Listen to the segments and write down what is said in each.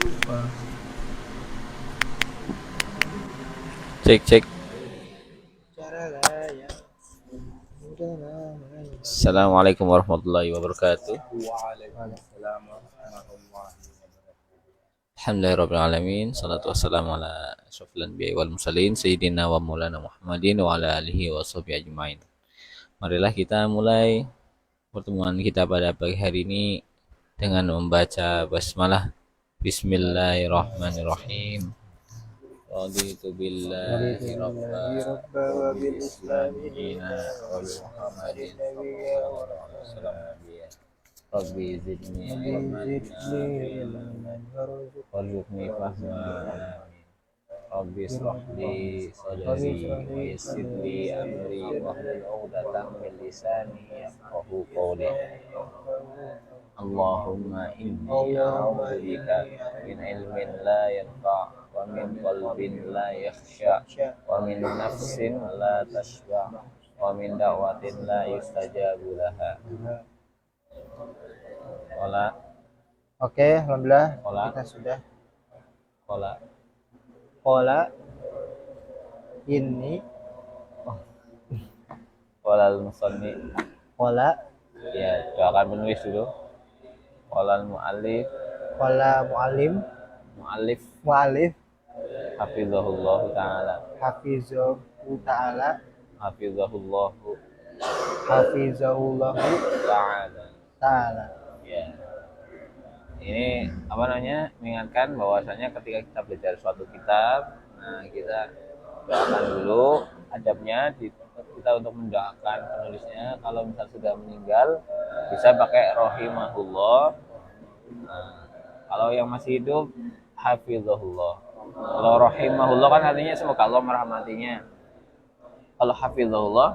Cek cek. Assalamualaikum warahmatullahi wabarakatuh. Waalaikumsalam warahmatullahi wabarakatuh. Alhamdulillahirabbil alamin. Salatu wassalamu ala asyrofil anbiya'i wal mursalin sayyidina wa maulana Muhammadin wa ala alihi wa sahbihi ajmain. Marilah kita mulai pertemuan kita pada pagi hari ini dengan membaca basmalah. Bismillahirrahmanirrahim. Raditu billahi rabba wa bil islami dina wa bi Muhammadin sallallahu alaihi wasallam nabiyya. Rabbi zidni ilman warzuqni fahma. Rabbi ishrah li sadri wa yassir li amri wahlul 'uqdatam min lisani yafqahu qawli. Allahumma inni a'udzu bika min ilmin la yanfa' wa min qalbin la yakhsha wa min nafsin la tashba wa min da'watin la yustajabu laha. Qala. Oke, alhamdulillah Qala. kita sudah. Qala. Qala ini Qala al-musanni. qala Ya, doakan penulis dulu. Qala al-mu'allif. qala Mu'allif mu'alif hafizahullah ta'ala. hafizahu ta'ala Hafizahullah hafizahullahu ta'ala. ta'ala. Ya. Ini apa namanya? Mengingatkan bahwasanya ketika kita belajar suatu kitab, nah kita doakan dulu adabnya, kita untuk mendoakan penulisnya. Kalau misal sudah meninggal bisa pakai rahimahullah. Nah, kalau yang masih hidup hafizahullah. Kalau rahimahullah kan artinya semoga Allah merahmatinya. Kalau hafizahullah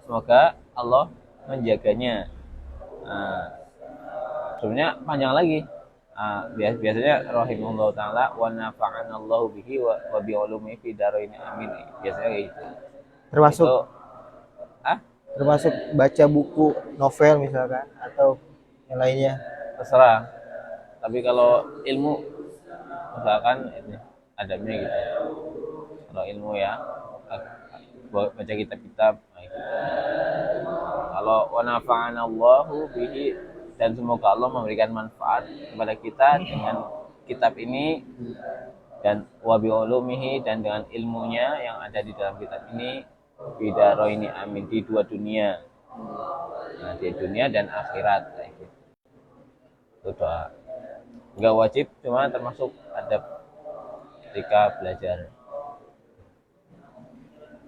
semoga Allah menjaganya. Nah, sebenarnya panjang lagi. Biasanya rahimahullah ta'ala wa nafa'anallahu bihi wa bi ulumihi fi darain amin. Biasanya kayak gitu. Termasuk Itu, termasuk baca buku novel misalkan atau yang lainnya. terserah. Tapi kalau ilmu misalkan ini adabnya gitu. Kalau ilmu ya baca kitab-kitab. Nah, gitu. Kalau wa nafa'anallahu bihi, dan semoga Allah memberikan manfaat kepada kita dengan kitab ini, dan wabi ulumihi, dan dengan ilmunya yang ada di dalam kitab ini, bidaro ini amin, di dua dunia, nah, di dunia dan akhirat. Itu doa, nggak wajib, cuma termasuk adab ketika belajar.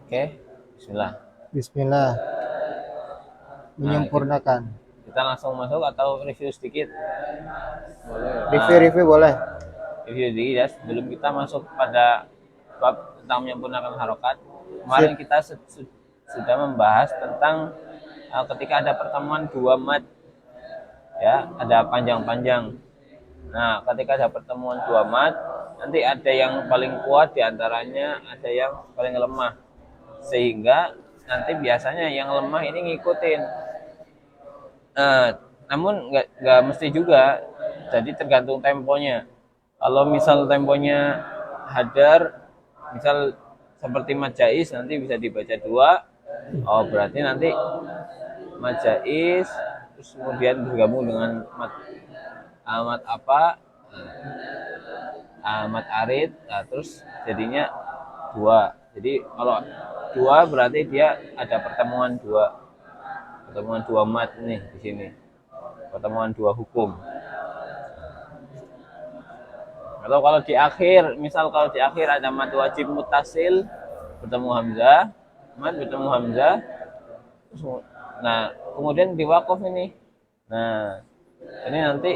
Oke, bismillah. Bismillah. Menyempurnakan. Kita langsung masuk atau review sedikit? Review boleh. Review sedikit ya, sebelum kita masuk pada bab tentang menyempurnakan harokat. Kemarin kita sudah membahas tentang ketika ada pertemuan dua mad, ya, ada panjang-panjang. Nah, ketika ada pertemuan dua mad, nanti ada yang paling kuat diantaranya, ada yang paling lemah, sehingga nanti biasanya yang lemah ini ngikutin. Namun nggak mesti juga, jadi tergantung temponya. Kalau misal temponya hadar, misal seperti majais, nanti bisa dibaca dua. Oh, berarti nanti majais terus kemudian bergabung dengan mat apa, mat arid, nah, terus jadinya dua. Jadi kalau dua berarti dia ada pertemuan dua mat nih di sini, pertemuan dua hukum. Atau kalau di akhir, misal kalau di akhir ada mad wajib mutasil bertemu hamzah, mad bertemu hamzah, nah kemudian diwakaf ini. Nah, ini nanti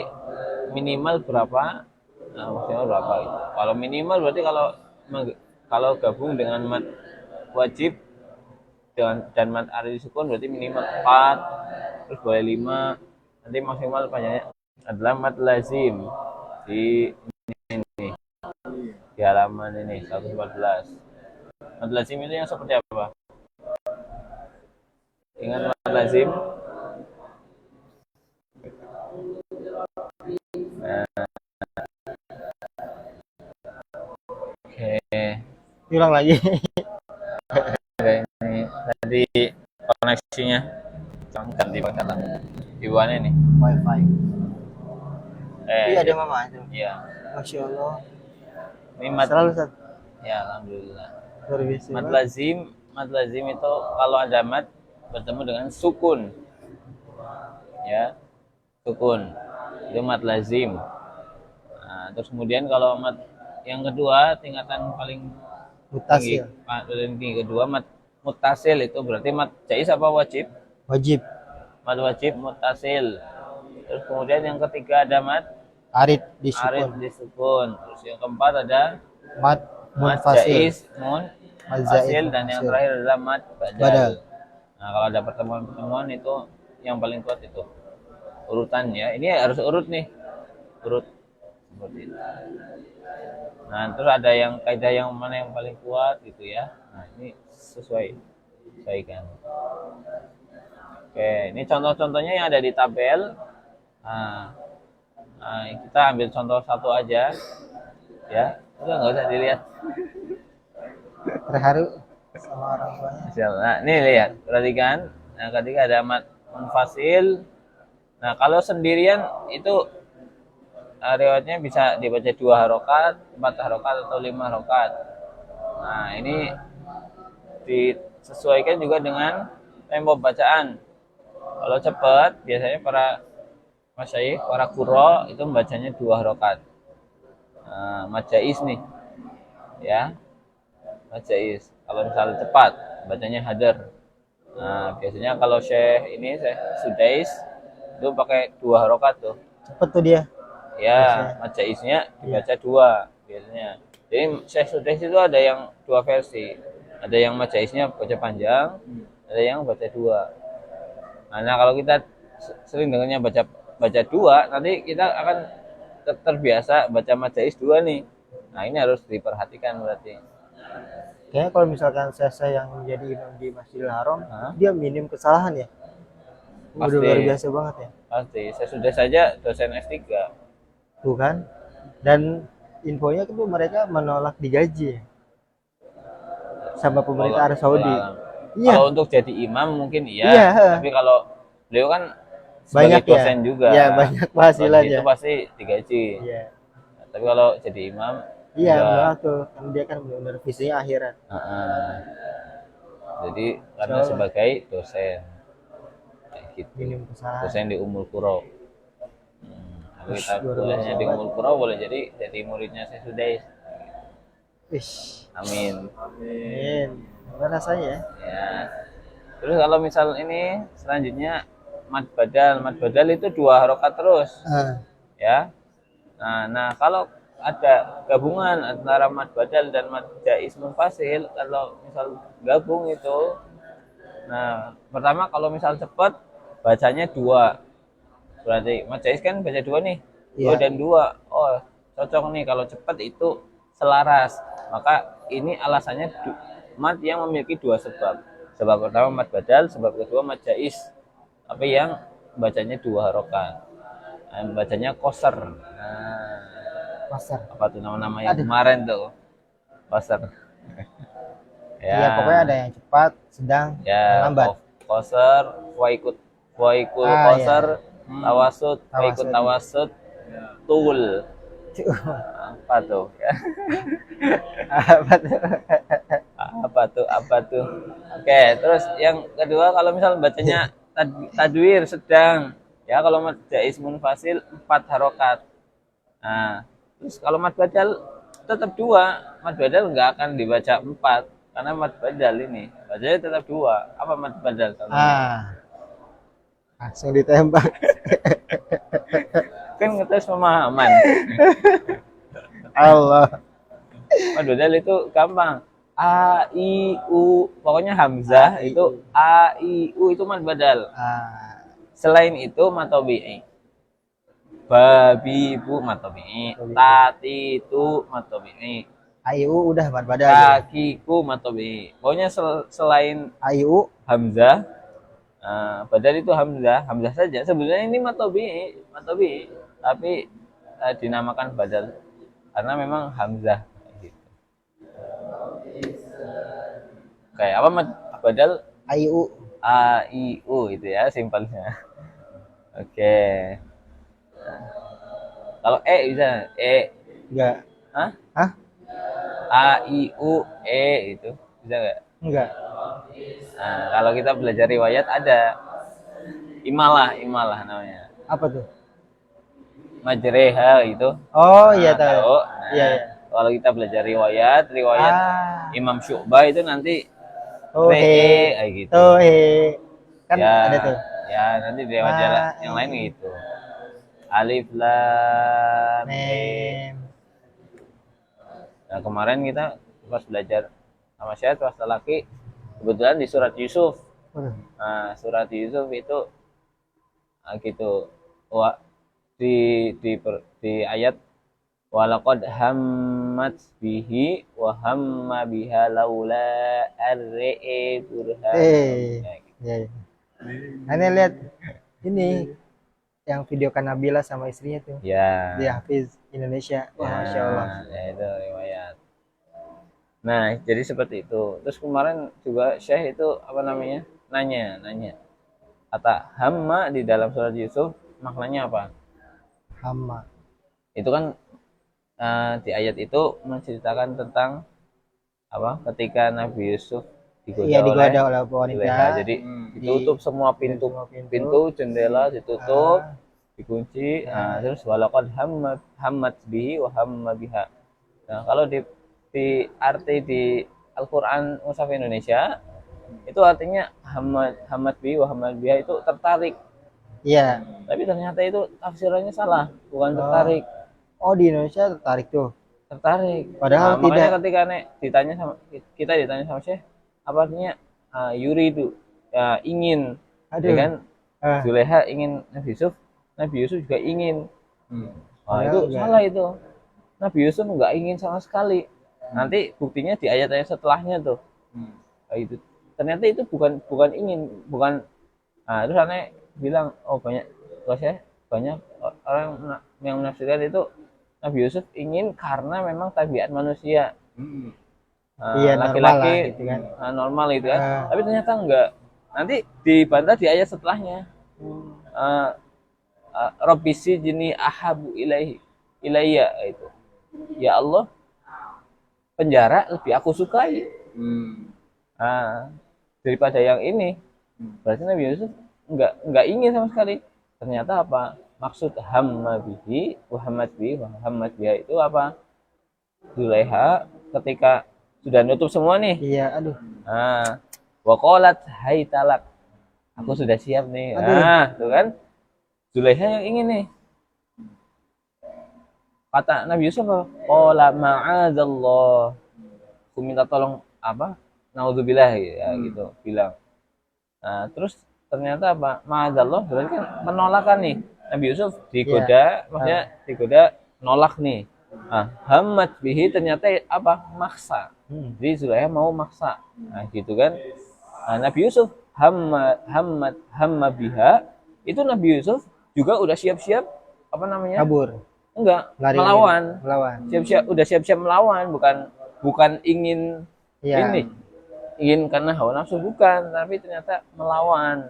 minimal berapa? Nah, maksimal berapa gitu. Kalau minimal berarti kalau gabung dengan mad wajib dan mad arid sukun berarti minimal 4, terus boleh 5, nanti maksimal panjangnya adalah mad lazim di halaman ini 114. Mad lazim itu yang seperti apa? Ingat mad lazim? Nah, Hilang lagi. Oke, ini tadi koneksinya ganti kata ibuannya nih. Wifi. Iya ada Jadi- mama itu. Iya. Masya Allah. Ini mat Selalu Ustaz. ya alhamdulillah. Luar biasa. Mad lazim itu kalau ada mad bertemu dengan sukun. Ya. Sukun. Itu mad lazim. Nah, terus kemudian kalau mad yang kedua tingkatan paling tinggi, Mutasil. paling tinggi kedua mad mutasil itu berarti mad jaiz apa wajib? Wajib. Mad wajib mutasil. Terus kemudian yang ketiga ada mad Arid di arid sukun. disukun. Terus yang keempat ada Mad mad munfasil. jaiz Mad munfasil zaiz dan yang munfasil. terakhir adalah mad badal. Badal. Nah, kalau ada pertemuan-pertemuan itu yang paling kuat itu urutannya. Ini harus urut nih. Urut seperti itu. Nah, terus ada yang kaidah yang mana yang paling kuat gitu ya. Nah, ini sesuaikan. Oke, ini contoh-contohnya yang ada di tabel. Nah, kita ambil contoh satu aja, ya. Udah nggak usah dilihat. Terharu sama orang tuanya. Nah, ini lihat, perhatikan. Nah, ketika ada mad munfasil, nah kalau sendirian itu riwayatnya bisa dibaca 2 harokat, 4 harokat atau 5 harokat. Nah, ini disesuaikan juga dengan tempo bacaan. Kalau cepat, biasanya para masyayikh, para qurra itu membacanya 2 harokat. Nah, mad jaiz nih, ya, mad jaiz. Kalau misalnya cepat, bacanya hadar. Nah, biasanya kalau Syekh Sudais itu pakai 2 harokat tuh. Cepet tuh dia. Ya, mad jaiznya dibaca 2 biasanya. Jadi Syekh Sudais itu ada yang 2 versi. Ada yang mad jaiznya baca panjang, ada yang baca 2. Nah, kalau kita sering dengannya baca 2, nanti kita akan terbiasa baca mad jaiz 2 nih. Nah, ini harus diperhatikan berarti. Kayaknya kalau misalkan saya yang menjadi imam di Masjidil Haram, Hah? dia minim kesalahan ya. Udah Pasti. luar biasa banget ya. Pasti. Saya sudah saja dosen S3. Tuh kan. Dan infonya itu mereka menolak digaji ya. Sama pemerintah Arab Saudi. Iya. Kalau untuk jadi imam mungkin iya. Iya. Tapi kalau beliau kan Banyak sebagai dosen ya. juga. Iya, banyak penghasilannya. Itu pasti digaji. Iya. Tapi kalau jadi imam Iya, enggak. benar tuh. Kan dia kan benar-benar visinya akhirat. Jadi karena Soalnya. sebagai dosen kayak gitu. Minim kesalahan. Dosen di Ummul Qura. Kalau kita Luar kuliahnya biasa di banget. Ummul Qura boleh jadi muridnya Syekh Sudais. Ish. Amin. Amin. Gimana rasanya ya? Ya. Terus kalau misal ini selanjutnya mad badal itu 2 harokat terus, ya. Nah, kalau ada gabungan antara mad badal dan mad jaiz munfasil, kalau misal gabung itu, nah pertama kalau misal cepat bacanya 2, berarti mad jaiz kan baca 2 nih, 2 Iya. dan 2, oh cocok nih kalau cepat itu selaras, maka ini alasannya mad yang memiliki 2 sebab. Sebab pertama mad badal, sebab kedua mad jaiz. Tapi yang bacanya 2 harokat. Bacanya qasar. Nah, Pasar. apa tuh nama-nama yang kemarin tuh? Qasar. Iya, pokoknya ada yang cepat, sedang, Ya, lambat. qasar, waikut qasar, tawasud, waikut tawasud, tul. Apa tuh? Apa tuh? Oke, terus yang kedua kalau misal bacanya tadwir sedang, ya kalau mad jaiz munfasil 4 harokat. Nah, terus kalau mad badal tetap 2, mad badal nggak akan dibaca 4 karena mad badal ini bacanya tetap 2. Apa mad badal? Langsung ditembak. Kan ngetes pemahaman. Allah. Mad badal itu gampang. A, I, U, pokoknya hamzah itu A, I, U itu mad badal. Selain itu mad tabi'i. Babi, bu mad tabi'i. Tati, tu mad tabi'i. AIU udah mad badal. Kakiku mad tabi'i. Pokoknya selain AIU hamzah, badal itu hamzah saja. Sebenarnya ini mad tabi'i, tapi dinamakan badal karena memang hamzah. Gitu. kayak apa badal AIU. A I U itu ya simpelnya. Oke. Kalau bisa Enggak. Hah? Hah? A I U itu bisa nggak? Enggak. Nah, kalau kita belajar riwayat ada imalah namanya. Apa tuh? Majreha itu. Oh iya tahu. Tahu. Iya, Nah, iya. kalau kita belajar riwayat Ah. Imam Syu'bah itu nanti Oh he. kayak gitu. Oh he. Kan Ya, ada tuh. ya nanti riwayat yang lain gitu. Alif lam mim. Mem. Nah, kemarin kita pas belajar sama Syed pas laki kebetulan di surat Yusuf. Nah, surat Yusuf itu gitu. Wah, di ayat walaqad hammat bihi wa hamma biha laula arra'a burhan. Ya, gitu. Ya, ya. Aneh lihat ini yang video Nabila sama istrinya tuh Ya. di Hafiz Indonesia. Wah, Masya Allah. Ya itu riwayat. Nah, jadi seperti itu. Terus kemarin juga Syekh itu apa namanya? Nanya. Kata hamma di dalam surat Yusuf maknanya apa? Hama. Itu kan di ayat itu menceritakan tentang apa? Ketika Nabi Yusuf Iya, digoda oleh wanita. Zuleha. Jadi ditutup semua pintu jendela ditutup, dikunci. Nah, terus walaqad hammat bihi wa hamma biha. Nah, kalau di arti di Al-Qur'an Mushaf Indonesia itu artinya hammat bihi wa hamma biha itu tertarik. Iya. Tapi ternyata itu tafsirannya salah, bukan tertarik. Oh, di Indonesia tertarik tuh. Tertarik. Padahal Nah, makanya tidak. ketika ditanya sama Syekh, apa artinya yuri itu ya, ingin. Aduh. Ya kan? Zuleha ingin Nabi Yusuf juga ingin. Nah, itu enggak. salah itu. Nabi Yusuf nggak ingin sama sekali. Nanti buktinya di ayat-ayat setelahnya tuh. Itu ternyata itu bukan ingin, bukan. Nah, terus aneh bilang, oh banyak orang yang menafsirkan itu Nabi Yusuf ingin karena memang tabiat manusia. Iya, laki-laki gitu kan. Normal itu kan. Tapi ternyata enggak. Nanti dibantah di ayat setelahnya. Rabbi sijni ahabu ilayya itu. Ya Allah, penjara lebih aku sukai. Daripada yang ini. Berarti Nabi Yusuf enggak ingin sama sekali. Ternyata apa? Maksud hamma bihi wa hammat biha itu apa? Zuleha ketika sudah nutup semua nih. Iya, aduh. Wa qalat hai talak. Aku sudah siap nih. Tuh kan? Zuleha yang ingin nih. Kata Nabi Yusuf apa? Qala ma'adzallah. Aku minta tolong apa? Naudzubillah ya gitu bilang. Nah, terus ternyata apa? Ma'adzallah berarti kan penolakan nih. Nabi Yusuf digoda, maksudnya digoda nolak nih. Hammat bihi ternyata apa? Maksa. Jadi Zuleha mau maksa. Nah, gitu kan. Nabi Yusuf hamma biha itu Nabi Yusuf juga udah siap-siap apa namanya? Kabur. Enggak, melawan. Udah siap-siap melawan, bukan ingin ini. Ingin karena hawa nafsu bukan, tapi ternyata melawan.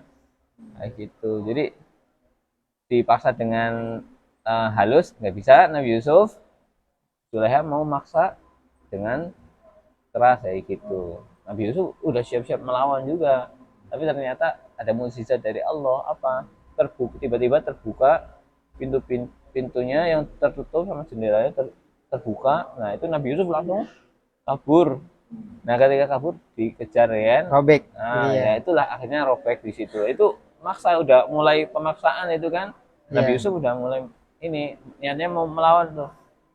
Nah, gitu. Jadi dipaksa dengan halus nggak bisa Nabi Yusuf. Zuleha mau maksa dengan keras kayak gitu. Nabi Yusuf udah siap-siap melawan juga, tapi ternyata ada mukjizat dari Allah apa? Tiba-tiba terbuka pintunya yang tertutup sama jendelanya terbuka. Nah, itu Nabi Yusuf langsung kabur. Nah, ketika kabur dikejar ya. Robek. Nah, ya itulah akhirnya robek di situ. Itu maksa, udah mulai pemaksaan itu kan. Nabi Yusuf udah mulai ini niatnya mau melawan tuh.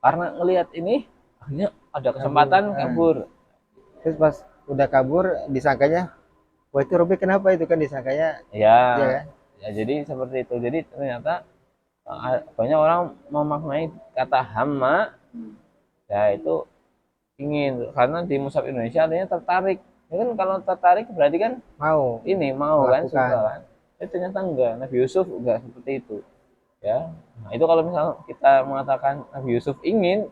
Karena ngelihat ini akhirnya ada kesempatan kabur. Terus pas udah kabur disangkanya, wah itu robek kenapa itu kan disangkanya. Ya. Kan? Ya jadi seperti itu. Jadi ternyata banyak orang memaknai kata hamma ya itu ingin, karena di Mushaf Indonesia artinya tertarik. Ya kan kalau tertarik berarti kan mau kan, suka kan. Ternyata enggak, Nabi Yusuf enggak seperti itu. Ya. Nah, itu kalau misalnya kita mengatakan Nabi Yusuf ingin,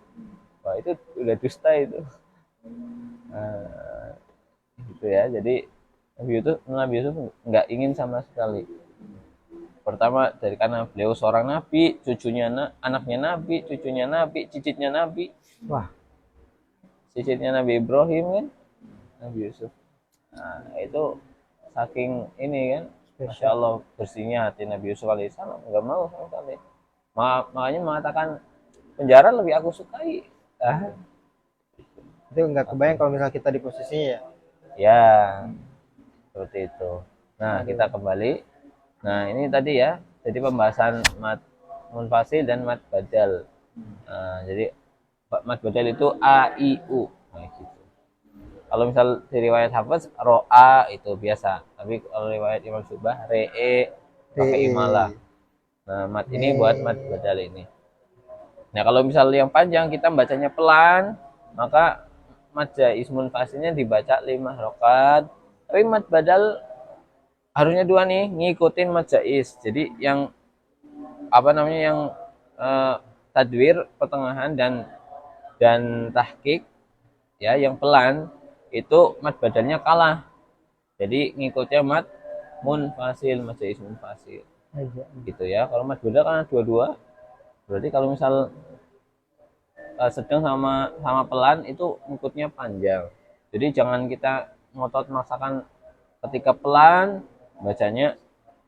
wah itu udah dusta itu. gitu ya. Jadi Nabi Yusuf nggak ingin sama sekali. Pertama dari karena beliau seorang nabi, anaknya nabi, cucunya nabi, cicitnya nabi. Wah, Cicitnya Nabi Ibrahim kan, Nabi Yusuf. Nah, itu saking ini kan, Masya Allah bersihnya hati Nabi Yusuf alaihissalam, nggak mau sama sekali. Makanya mengatakan penjara lebih aku sukai. itu nggak kebayang kalau misalnya kita di posisinya ya. Ya, seperti itu. Nah, kita kembali. Nah, ini tadi ya, jadi pembahasan mad munfasil dan mad badal. Nah, jadi mad badal itu a i u. Nah, gitu. Kalau misal di riwayat Hafiz ro'a itu biasa, tapi kalau riwayat Imam Syu'bah re'e pakai imalah. Nah, mad ini buat mad badal ini. Nah, kalau misal yang panjang kita bacanya pelan, maka mad jaiz munfasilnya dibaca 5 harokat. Tapi mad badal harusnya 2 nih, ngikutin mad jaiz. Jadi yang yang tadwir pertengahan dan tahqiq ya, yang pelan itu mad badalnya kalah. Jadi ngikutnya mad munfasil, mad jaiz munfasil. Gitu ya. Kalau mad badal kan dua-dua. Berarti kalau misal sedang sama pelan itu ngikutnya panjang. Jadi jangan kita ngotot maksakan ketika pelan bacanya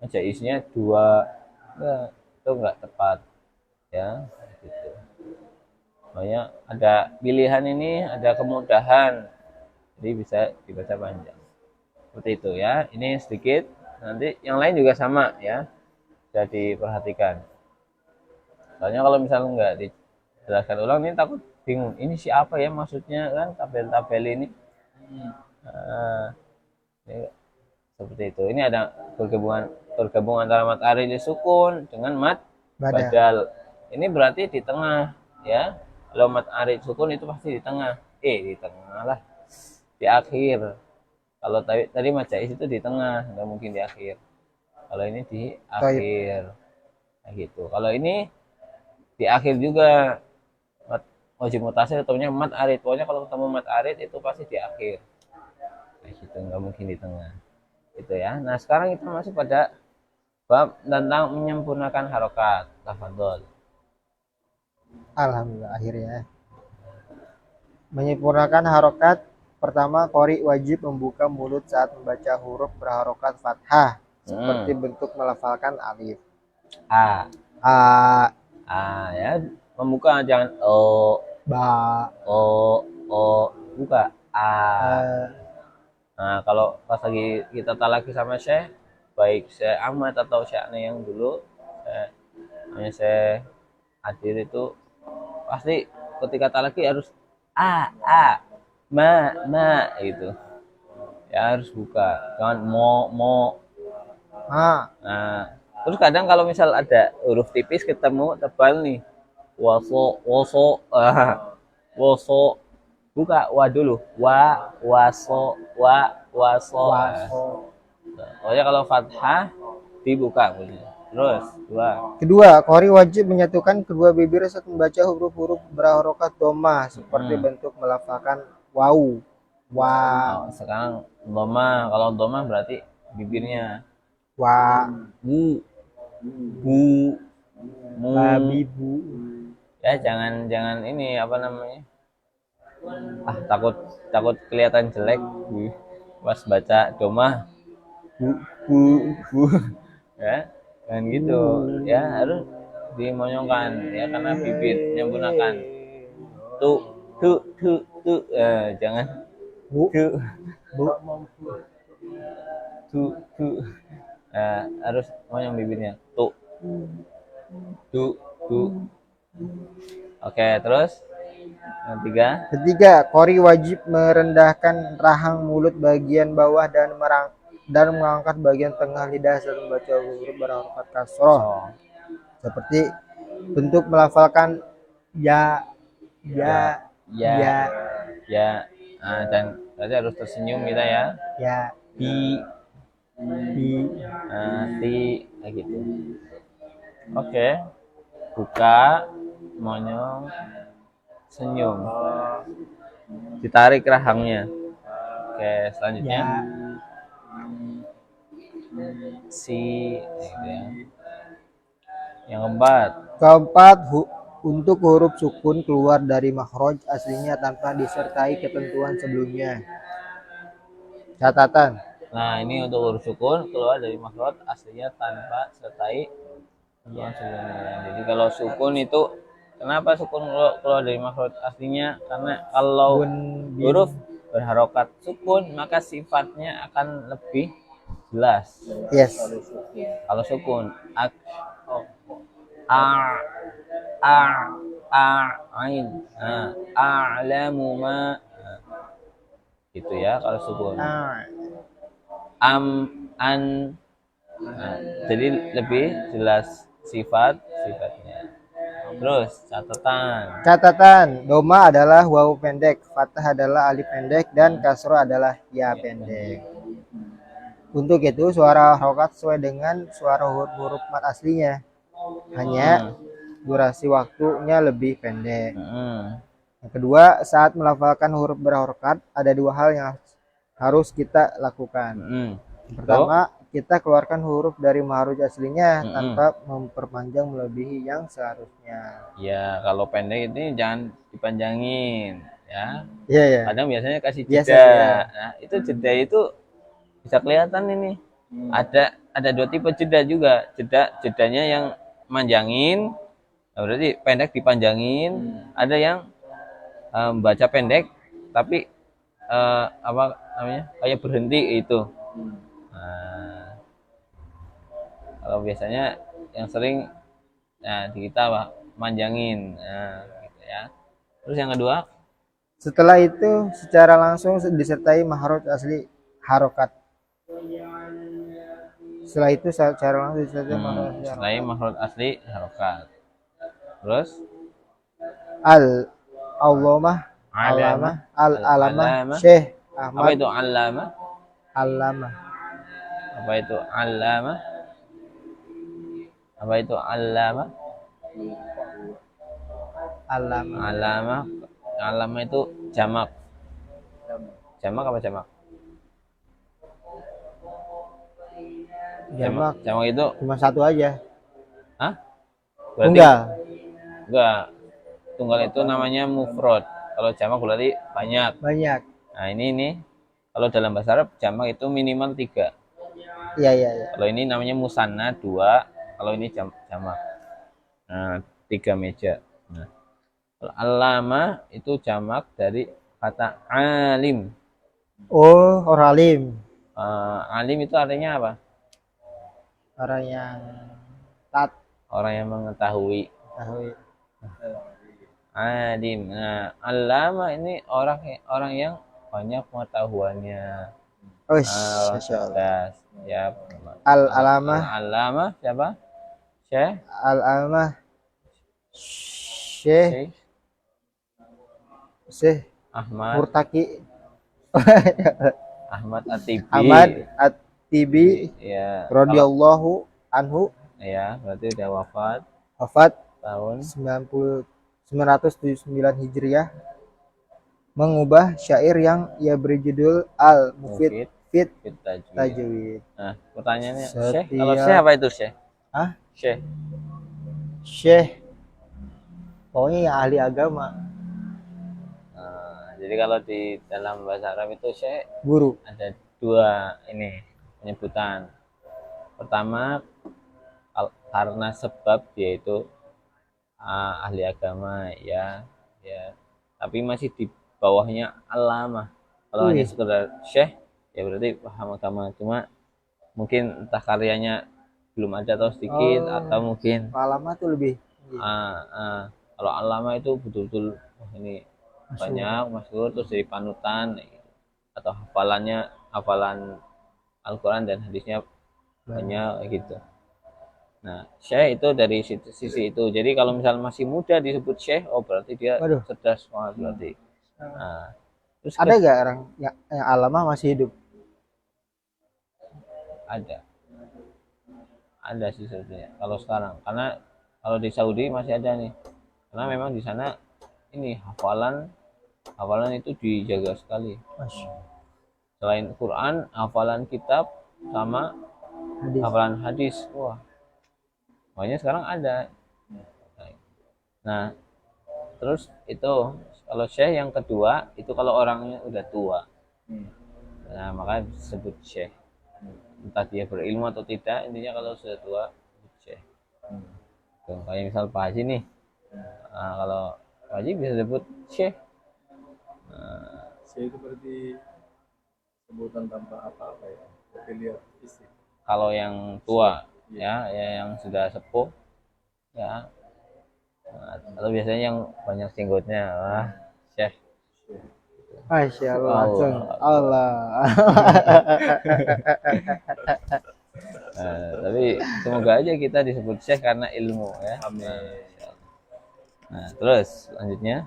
jaiznya 2. Itu enggak tepat ya, gitu. Makanya ada pilihan ini, ada kemudahan. Jadi bisa dibaca panjang. Seperti itu ya. Ini sedikit. Nanti yang lain juga sama ya. Bisa diperhatikan. Soalnya kalau misalnya enggak dijelaskan ulang ini takut bingung. Ini siapa ya maksudnya kan tabel-tabel ini. Ini seperti itu. Ini ada bergabung antara mad arid sukun dengan mad badal. Ini berarti di tengah ya. Kalau mad arid sukun itu pasti di tengah. Di tengah lah. Di akhir. Kalau tadi mad jaiz itu di tengah, nggak mungkin di akhir. Kalau ini di akhir. Nah, gitu. Kalau ini di akhir juga wajib mutasil ataunya mad arid. Pokoknya kalau ketemu mad arid itu pasti di akhir. Nah, gitu, nggak mungkin di tengah. Gitu ya. Nah, sekarang kita masuk pada bab tentang menyempurnakan harokat. Tafadhol. Alhamdulillah akhirnya. Menyempurnakan harokat. Pertama, qori wajib membuka mulut saat membaca huruf berharokat fathah seperti bentuk melafalkan alif. A. Ya, membuka jangan Ba. Buka A. Nah, kalau pas lagi kita talaki sama Syekh, baik Syekh Ahmad atau Syekh Ana yang dulu, Syekh Hadir itu pasti ketika talaki harus ma gitu. Ya harus buka, jangan mo. Nah, terus kadang kalau misal ada huruf tipis ketemu tebal nih, woso, buka wa dulu, waso. Pokoknya kalau fathah dibuka bunyinya. Terus Kedua, qori wajib menyatukan kedua bibir saat membaca huruf-huruf berharokat dhamma seperti bentuk melafalkan wau. Sekarang dhamma, kalau dhamma berarti bibirnya Wa. bu, mu. Babibu. Ya jangan ini takut kelihatan jelek pas baca doma bu ya kan gitu ya, harus dimonyongkan ya karena bibir menyempurnakan jangan harus monyong bibirnya Oke, terus yang ketiga, qori wajib merendahkan rahang mulut bagian bawah dan mengangkat bagian tengah lidah saat membaca huruf berharokat kasroh seperti bentuk melafalkan ya. Dan berarti harus tersenyum kita ya. Ti kayak gitu. Oke. Buka, monyong, senyum. Ditarik rahangnya. Oke, selanjutnya Ya. si gitu ya. Yang keempat, Keempat, untuk huruf sukun keluar dari makhraj aslinya tanpa disertai ketentuan sebelumnya. Catatan. nah ini untuk huruf sukun keluar dari makhraj aslinya tanpa sertai ketentuan sebelumnya. Jadi kalau sukun itu, kenapa sukun keluar dari makhraj aslinya? Karena kalau Bun, bin. huruf berharokat sukun maka sifatnya akan lebih jelas. Yes. Kalau sukun a a a ain, a'lamu ma, gitu ya kalau sukun. An, nah, jadi lebih jelas sifatnya. Terus Catatan, doma adalah wawu pendek, fathah adalah alif pendek, dan kasroh adalah ya pendek. Untuk itu suara harokat sesuai dengan suara huruf mat aslinya. Hanya durasi waktunya lebih pendek. Yang kedua, saat melafalkan huruf berharokat ada dua hal yang harus kita lakukan. Pertama, kita keluarkan huruf dari makhraj aslinya tanpa memperpanjang melebihi yang seharusnya. Ya, kalau pendek ini jangan dipanjangin, ya. Iya, ya. Kadang biasanya kasih Biasa, jeda. ya. Nah, itu jeda itu bisa kelihatan ini. Ada dua tipe jeda juga. Jedanya yang manjangin, nah berarti pendek dipanjangin. Ada yang baca pendek tapi apa namanya? Kayak berhenti itu. Nah, kalau biasanya yang sering di kita manjangin, gitu ya. Terus yang kedua, Setelah itu secara langsung disertai makhraj asli harokat. Setelah itu secara langsung disertai makhraj asli setelah makhraj asli harokat. Terus Allamah Allamah. Syekh Apa Ahmad itu allamah? Allamah Apa itu allamah? Apa itu allamah? Allamah itu jamak. Jamak apa jamak? Jamak itu cuma satu aja. Hah? Berarti Tunggal. Enggak. Tunggal itu namanya mufrad. Kalau jamak berarti banyak. Nah, ini kalau dalam bahasa Arab jamak itu minimal 3. Iya. Kalau ini namanya musanna 2, kalau ini jamak. Nah, 3 meja. Nah, alama itu jamak dari kata alim. Oh, orang alim. Alim itu artinya apa? Orang yang mengetahui. Alim. Nah, alama ini orang yang banyak pengetahuannya. Ya. Al-alamah siapa? Syekh. Al-alamah Syekh Ahmad Murtaki Ahmad At-Tibi. Ya. Radhiyallahu anhu. Ya, berarti udah Wafat tahun 979 Hijriah. Mengubah syair yang ia beri judul Al-Mufid Fit Tajwid. Nah, pertanyaannya, Syekh, kalau Syekh apa itu Syekh? Syekh pokoknya yang ahli agama. Jadi kalau di dalam bahasa Arab itu Syekh guru. Ada 2 penyebutan. Pertama karena sebab dia itu ahli agama, ya. Tapi masih di bawahnya alamah. Kalau hanya sekedar Syekh, ya berarti paham agama. Cuma mungkin entah karyanya belum ada atau sedikit, atau mungkin alamah itu lebih. Kalau alamah itu betul-betul ini banyak masyhur, terus jadi panutan, atau hafalan Al-Quran dan hadisnya banyak gitu. Nah, Syekh itu dari sisi itu. Jadi kalau misalnya masih muda disebut Syekh, berarti dia cerdas banget berarti. Nah, terus ada nggak orang yang alamah masih hidup? Ada sih sebetulnya kalau sekarang, karena kalau di Saudi masih ada nih, karena memang di sana ini hafalan itu dijaga sekali. Selain Quran, hafalan kitab sama Hadis. hafalan hadis. Wah, makanya sekarang ada. Nah, terus itu kalau syekh yang kedua itu kalau orangnya udah tua. Nah, maka disebut syekh. Entah dia berilmu atau tidak, intinya kalau sudah tua disebut syekh. Tuh, kayak misal Pak Haji nih. Nah, kalau Pak Haji bisa disebut syekh. Saya itu berarti sebutan tanpa apa-apa ya, tapi lihat fisik. Kalau yang tua ya, yang sudah sepuh ya. Nah, atau biasanya yang banyak jenggotnya, wah, syekh. Masya Allah, langsung Allah. Allah. Tapi semoga aja kita disebut syekh karena ilmu ya. Amin. Nah, terus selanjutnya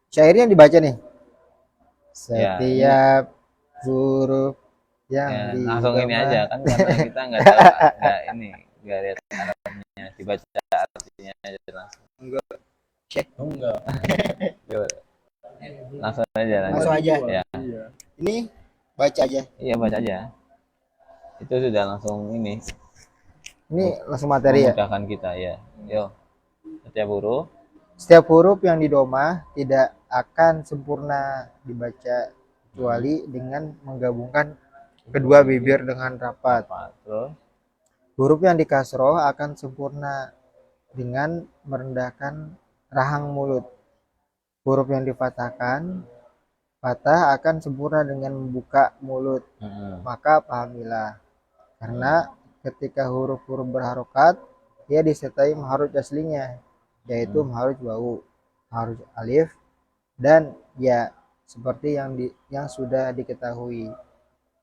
Syairnya dibaca nih. Ya, Setiap huruf ya, yang langsung ini didomah. aja kan karena kita nggak tahu, nggak lihat Arabnya, dibaca artinya aja langsung. Enggak. Coba. Langsung aja. Langsung aja. Ya, Iya. Ini baca aja. iya baca aja. Itu sudah langsung ini Ini langsung materi ya. memudahkan kita ya. Yo, setiap huruf Setiap huruf yang didomah tidak akan sempurna dibaca kecuali dengan menggabungkan kedua bibir dengan rapat. apa? Terus Huruf yang dikasroh akan sempurna dengan merendahkan rahang mulut. Huruf yang difatahkan patah akan sempurna dengan membuka mulut. Maka pahamilah, karena ketika huruf-huruf berharokat ia disertai mahruf aslinya, yaitu mahruf wau, mahruf alif, dan ya, seperti yang sudah diketahui.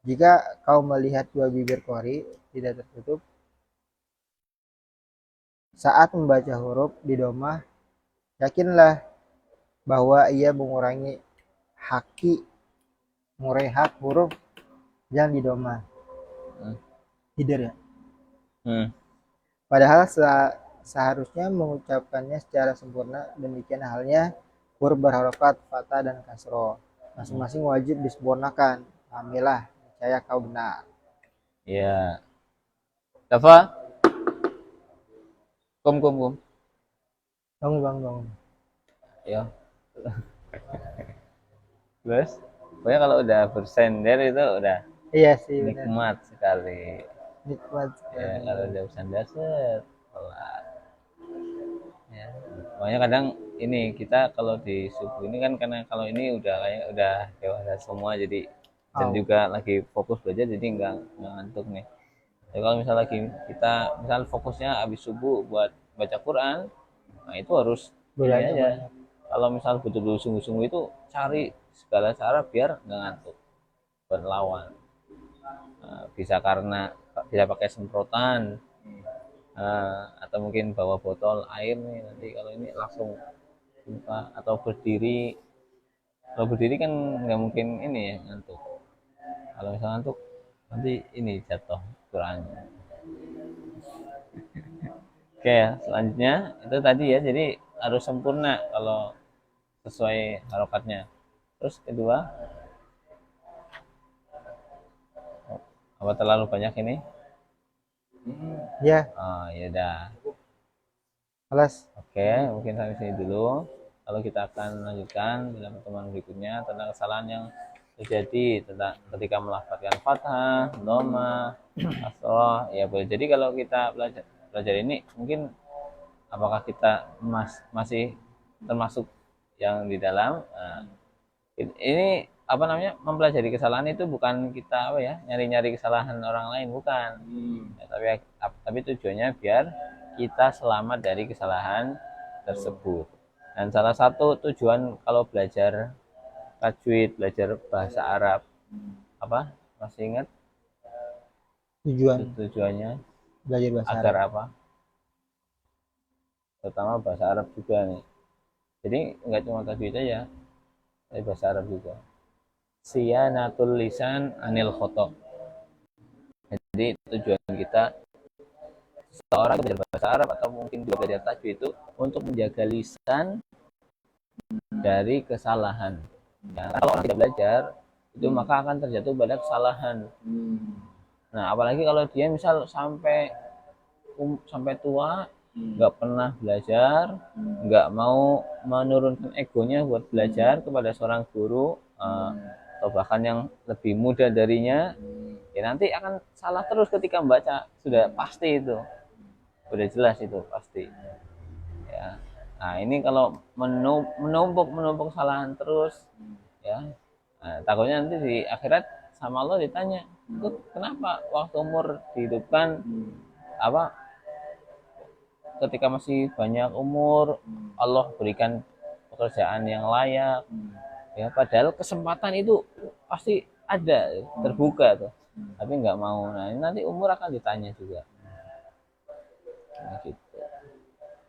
Jika kau melihat dua bibir qari tidak tertutup saat membaca huruf di domah, yakinlah bahwa ia mengurangi hak huruf yang di domah. Hidir ya. Padahal seharusnya mengucapkannya secara sempurna. Demikian halnya huruf berharokat fathah dan kasroh, masing-masing wajib disempurnakan. Alhamdulillah, percaya kau benar. ya. Dafa? Kum. Bangun. Ya. Terus, pokoknya kalau udah bersender itu udah Iya sih, benar. nikmat sekali. Nikmat Ya, sekali. kalau udah bersender pelan. Ya. Makanya kadang ini kita kalau di subuh ini kan karena kalau ini udah kayak udah dewasa semua jadi dan juga lagi fokus belajar jadi nggak ngantuk nih. Jadi kalau misal lagi kita misal fokusnya habis subuh buat baca Quran, nah itu harus ini Belajar aja. banyak. Kalau misal betul-betul sungguh-sungguh itu cari segala cara biar nggak ngantuk, berlawan. Nah, bisa pakai semprotan, atau mungkin bawa botol air nih nanti kalau ini langsung buka, atau berdiri. Kalau berdiri kan nggak mungkin ini ya ngantuk. Kalau misal ngantuk nanti ini jatuh Qurannya. Oke ya, selanjutnya itu tadi ya, jadi harus sempurna kalau sesuai harokatnya. Terus kedua, apa terlalu banyak ini? Ya, Oh ya udah. kelas. Oke, mungkin sampai sini dulu. Kalau kita akan lanjutkan dalam pertemuan berikutnya tentang kesalahan yang terjadi tentang ketika melafalkan fathah, dhamma, kasroh. Ya boleh jadi kalau kita belajar ini mungkin apakah kita masih termasuk yang di dalam. Nah, ini apa namanya, mempelajari kesalahan itu bukan kita apa ya nyari-nyari kesalahan orang lain, bukan. Ya, tapi tujuannya biar kita selamat dari kesalahan tersebut. Dan salah satu tujuan kalau belajar tajwid, belajar bahasa Arab, apa masih ingat tujuannya Belajar bahasa agar Arab. apa? Terutama bahasa Arab juga nih. Jadi nggak cuma tajwid aja, tapi bahasa Arab juga. Siyanatul lisan anil khotok. Jadi tujuan kita seorang belajar bahasa Arab atau mungkin juga belajar tajwid itu untuk menjaga lisan dari kesalahan. Ya, kalau orang tidak belajar itu maka akan terjatuh pada kesalahan. Nah, apalagi kalau dia misal sampai tua nggak pernah belajar, nggak mau menurunkan egonya buat belajar kepada seorang guru, atau bahkan yang lebih muda darinya, ya nanti akan salah terus ketika membaca. Sudah pasti itu, sudah jelas itu pasti. Ya. Nah, ini kalau menumpuk kesalahan terus, ya, nah, takutnya nanti di akhirat sama Allah ditanya, itu kenapa waktu umur dihidupkan apa ketika masih banyak umur Allah berikan pekerjaan yang layak, ya padahal kesempatan itu pasti ada, terbuka tuh, tapi nggak mau. Nah, ini nanti umur akan ditanya juga. Nah, gitu.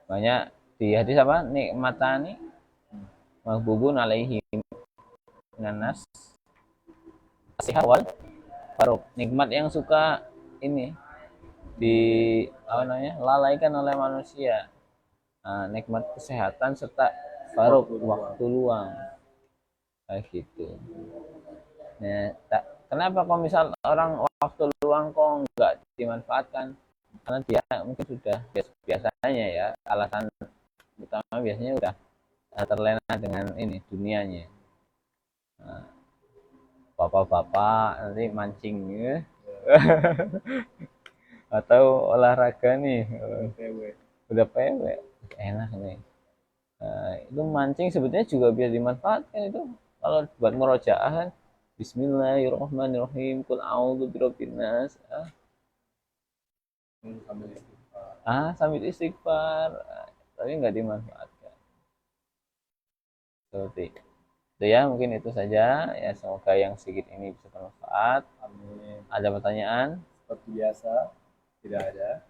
Banyak di hadis apa, nikmatani maghbubun alaihim nanas wal faruk, nikmat yang suka ini di apa namanya, lalaikan oleh manusia. Nah, nikmat kesehatan serta faruk, waktu luang, kayak gitu. Nah, kenapa kok misal orang waktu luang kok nggak dimanfaatkan? Karena dia mungkin sudah biasanya, ya, alasan utama biasanya udah terlena dengan ini dunianya. Nah, bapak-bapak nanti mancing ya. Atau olahraga nih, udah PW enak nih. Nah, itu mancing sebetulnya juga bisa dimanfaatkan itu kalau buat murojaah kan. Bismillahirrahmanirrahim, qul a'udzu birabbin nas, sambil istighfar, tapi nggak dimanfaatkan. Seperti itu ya, mungkin itu saja ya, semoga yang sedikit ini bisa bermanfaat. Amin. Ada pertanyaan? Seperti biasa, tidak ada.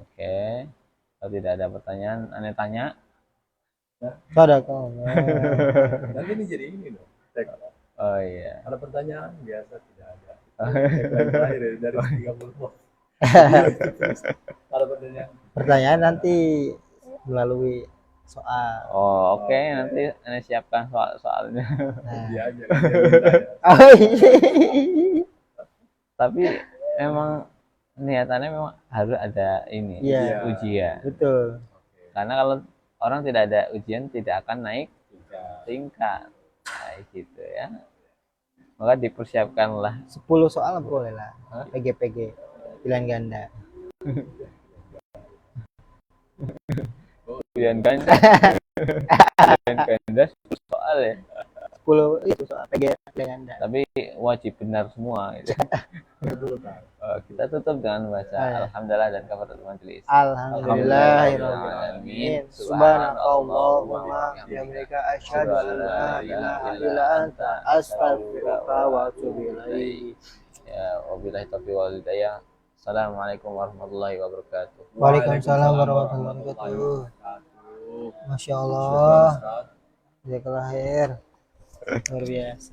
Oke. Kalau tidak ada pertanyaan, aneh tanya. Ada kau. Nanti ini jadi ini loh. Oh iya. Ada pertanyaan? Biasa tidak ada. Terakhir dari 30 poin. Ada pertanyaan? Pertanyaan nanti melalui soal. Oh, oke. Nanti aneh siapkan soalnya. Dia aja kan dia minta ya. Oh, iya. Tapi emang niatannya memang harus ada ini, Iya. ujian. Betul. Karena kalau orang tidak ada ujian tidak akan naik tingkat. Nah, gitu ya. Maka dipersiapkanlah 10 soal boleh lah. PG pilihan ganda. pilihan ganda. Pilihan ganda 10 soal ya. 10 itu soal PG pilihan ganda. Tapi wajib benar semua gitu. Kita tutup dengan baca alhamdulillah dan kafaratul majelis. Alhamdulillahirrahmanirrahim. Subhanakallahumma bihamdika asyhadu an la ilaha illa anta astaghfiruka wa atubu ilaik. Ya, wabillahi taufiq wal hidayah. Assalamualaikum warahmatullahi wabarakatuh. Waalaikumsalam warahmatullahi wabarakatuh. Masya Allah. Jazakallah khair. Luar biasa.